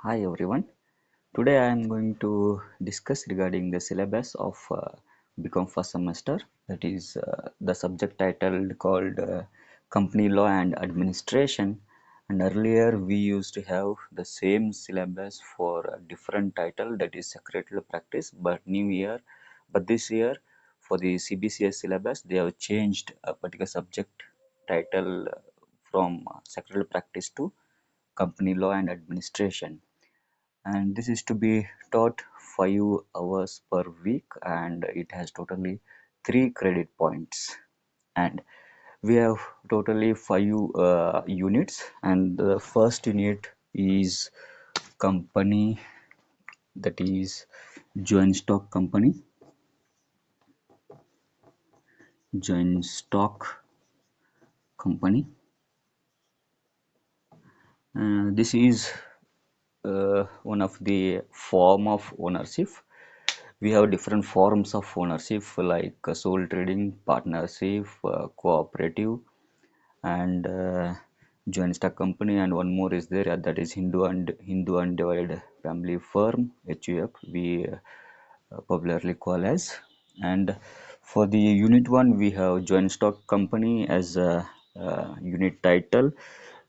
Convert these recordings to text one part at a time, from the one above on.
Hi everyone. Today I am going to discuss regarding the syllabus of BCom first semester. That is the subject title called Company Law and Administration. And earlier we used to have the same syllabus for a different title, that is Secretarial Practice. But this year for the CBCS syllabus they have changed a particular subject title from Secretarial Practice to Company Law and Administration, and this is to be taught 5 hours per week, and it has totally 3 credit points. And we have totally 5 units, and the first unit is company, that is joint stock company. Joint stock company, this is one of the form of ownership. We have different forms of ownership like sole trading, partnership, cooperative, and joint stock company, and one more is there, that is Hindu undivided family firm, HUF, we popularly call as. And for the unit 1 we have joint stock company as a unit title.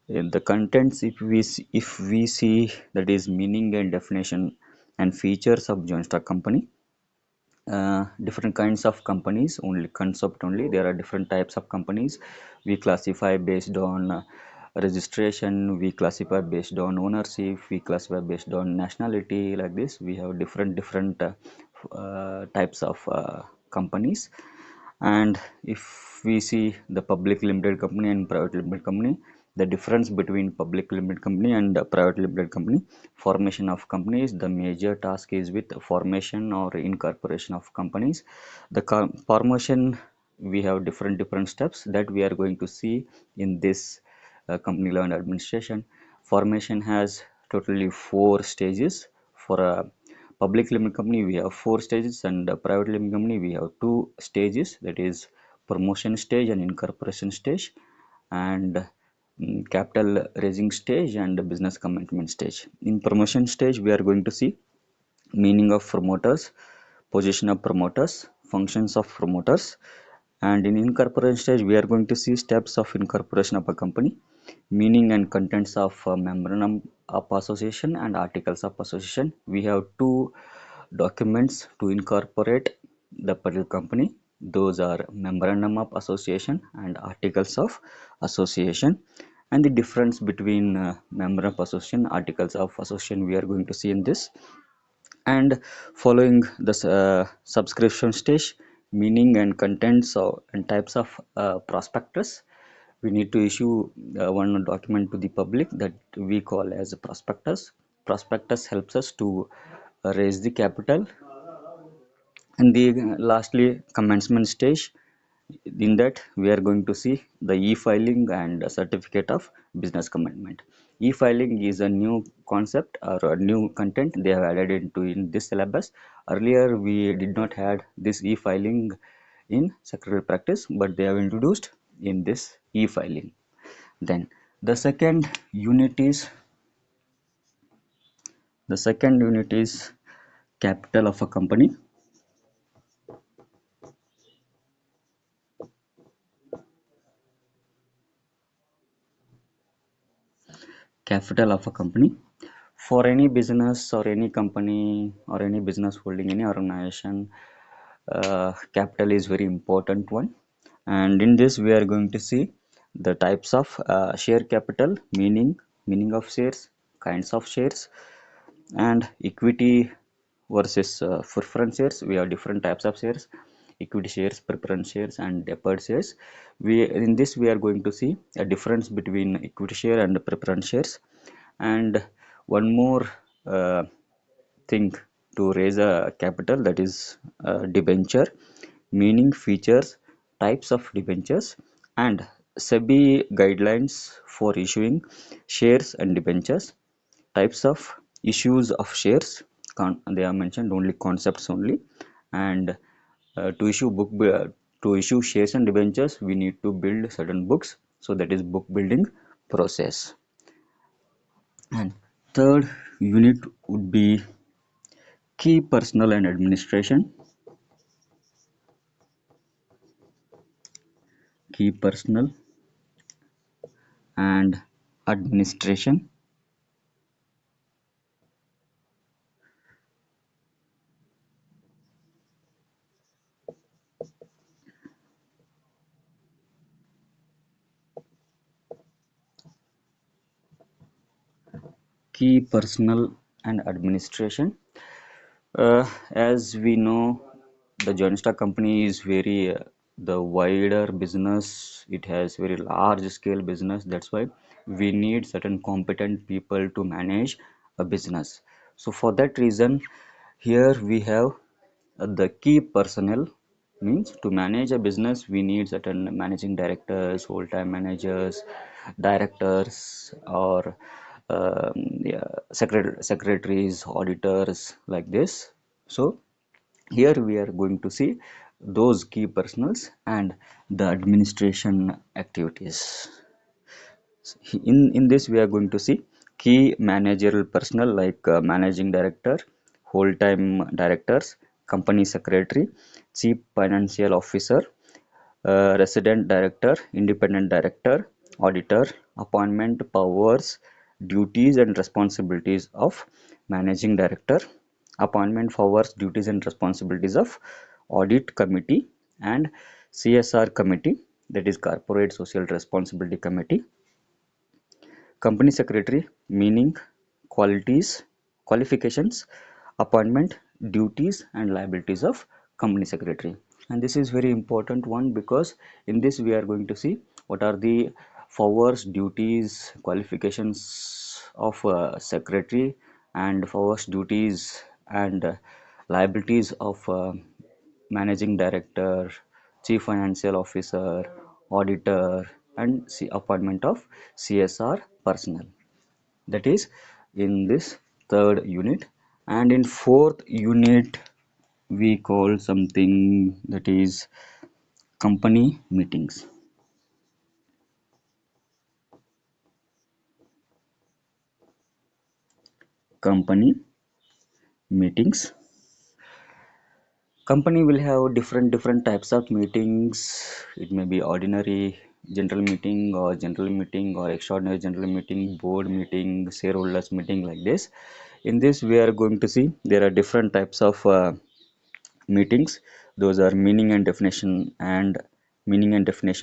In the contents, if we see, that is meaning and definition and features of joint stock company. Different kinds of companies, only concept only, there are different types of companies. We classify based on registration, we classify based on ownership, we classify based on nationality. Like this we have different types of companies. And if we see the public limited company and private limited company, the difference between public limited company and private limited company: formation of companies. The major task is with formation or incorporation of companies. The formation, we have different steps that we are going to see in this company law and administration. Formation has totally 4 stages. For a public limited company we have 4 stages, and a private limited company we have 2 stages, that is promotion stage and incorporation stage, and capital raising stage and business commencement stage. In promotion stage we are going to see meaning of promoters, position of promoters, functions of promoters. And in incorporation stage we are going to see steps of incorporation of a company, meaning and contents of memorandum of association and articles of association. We have 2 documents to incorporate the particular company. Those are memorandum of association and articles of association. And the difference between memorandum of association, articles of association, we are going to see in this. And following the subscription stage, meaning and contents and types of prospectus, we need to issue one document to the public that we call as a prospectus. Prospectus helps us to raise the capital. And the lastly commencement stage, in that we are going to see the e-filing and certificate of business commencement. E-filing is a new concept or a new content they have added into in this syllabus. Earlier we did not had this e-filing in secretarial practice, but they have introduced in this e-filing. Then the second unit is capital of a company. Capital of a company, for any business or any company or any business holding any organization, capital is very important one. And in this we are going to see the types of share capital, meaning of shares, kinds of shares, and equity versus preference shares. We have different types of shares: equity shares, preference shares, and deferred shares. We in this we are going to see a difference between equity share and preference shares. And one more thing to raise a capital, that is debenture, meaning, features, types of debentures, and SEBI guidelines for issuing shares and debentures, types of issues of shares. They are mentioned only concepts only. And to issue shares and debentures we need to build certain books, so that is book building process. And Third unit would be key personnel and administration. Key personnel and administration. Key personnel and administration. As we know, the Joint Stock Company is very the wider business. It has very large scale business. That's why we need certain competent people to manage a business. So for that reason, here we have the key personnel. Means to manage a business we need certain managing directors, whole-time managers, directors, or yeah, secretaries, auditors, like this. So here we are going to see those key personals and the administration activities. In this we are going to see key managerial personnel like managing director, whole-time directors, company secretary, chief financial officer, resident director, independent director, auditor. Appointment powers, duties and responsibilities of managing director, appointment powers, duties and responsibilities of audit committee and CSR committee, that is corporate social responsibility committee. Company secretary, meaning qualities, qualifications, appointment, duties and liabilities of company secretary. And this is very important one because in this we are going to see what are the powers, duties, qualifications of secretary, and powers, duties and liabilities of managing director, chief financial officer, auditor, and appointment of CSR personnel. That is in this third unit. And in fourth unit, we call something that is company meetings. Company meetings. Company will have different types of meetings. It may be ordinary general meeting or general meeting or extraordinary general meeting, board meeting, shareholders meeting, like this. In this we are going to see there are different types of meetings. Those are meaning and definition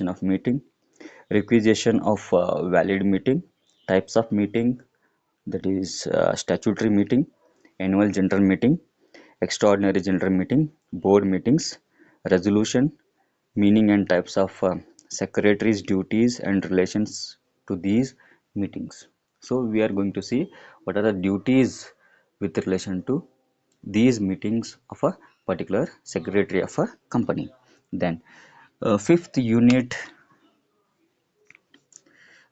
of meeting, requisition of valid meeting, types of meeting, that is statutory meeting, annual general meeting, extraordinary general meeting, board meetings, resolution, meaning and types of secretaries' duties and relations to these meetings. So we are going to see what are the duties with relation to these meetings of a particular secretary of a company. Then fifth unit,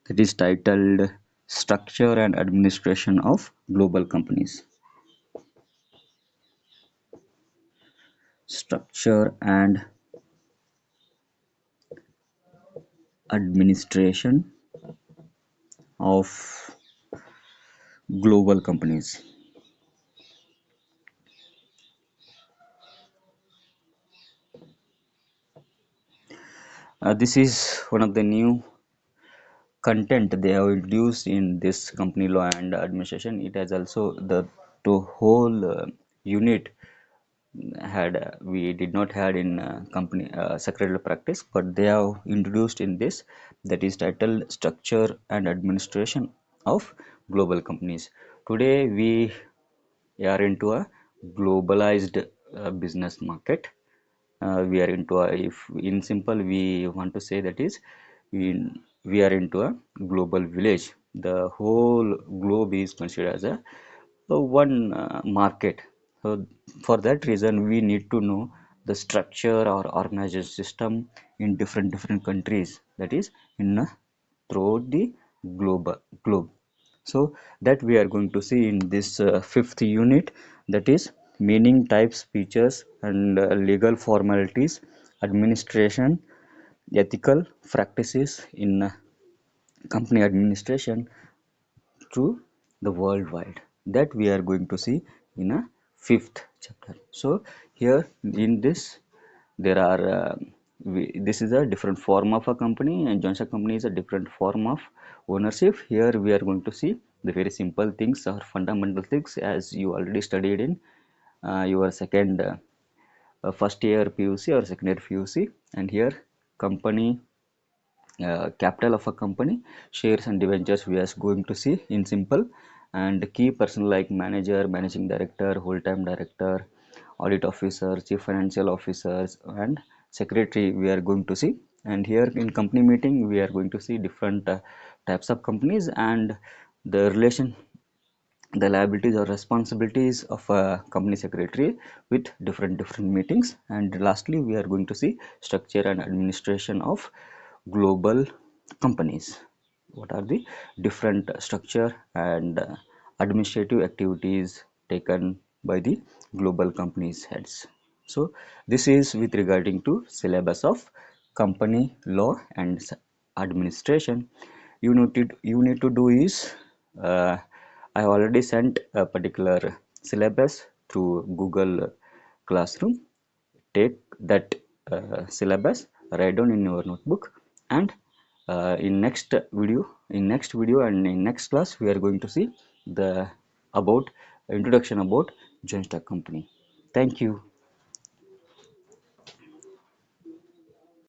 that is titled structure and administration of global companies. Structure and administration of global companies. This is one of the new content they have introduced in this company law and administration. It has also the whole unit had we did not had in company secretarial practice, but they have introduced in this, that is titled structure and administration of global companies. Today we are into a globalized business market. We are into a, if in simple we want to say, that is we are into a global village. The whole globe is considered as a one market. So for that reason we need to know the structure or organization system in different countries, that is in throughout the globe. So that we are going to see in this fifth unit, that is meaning, types, features and legal formalities, administration, ethical practices in company administration, to the worldwide, that we are going to see in a fifth chapter. So here in this there are this is a different form of a company, and joint stock company is a different form of ownership. Here we are going to see the very simple things or fundamental things as you already studied in your second first year PUC or second year PUC. And here company capital of a company, shares and debentures we are going to see in simple, and key person like manager, managing director, whole-time director, audit officer, chief financial officers, and secretary we are going to see. And here in company meeting we are going to see different types of companies and the relation, the liabilities or responsibilities of a company secretary with different meetings. And lastly we are going to see structure and administration of global companies. What are the different structure and administrative activities taken by the global companies heads? So this is with regarding to syllabus of company law and administration. You need to do is I already sent a particular syllabus through Google Classroom. Take that syllabus, write down in your notebook, and in next video and in next class we are going to see the about introduction about joint stock company. Thank you.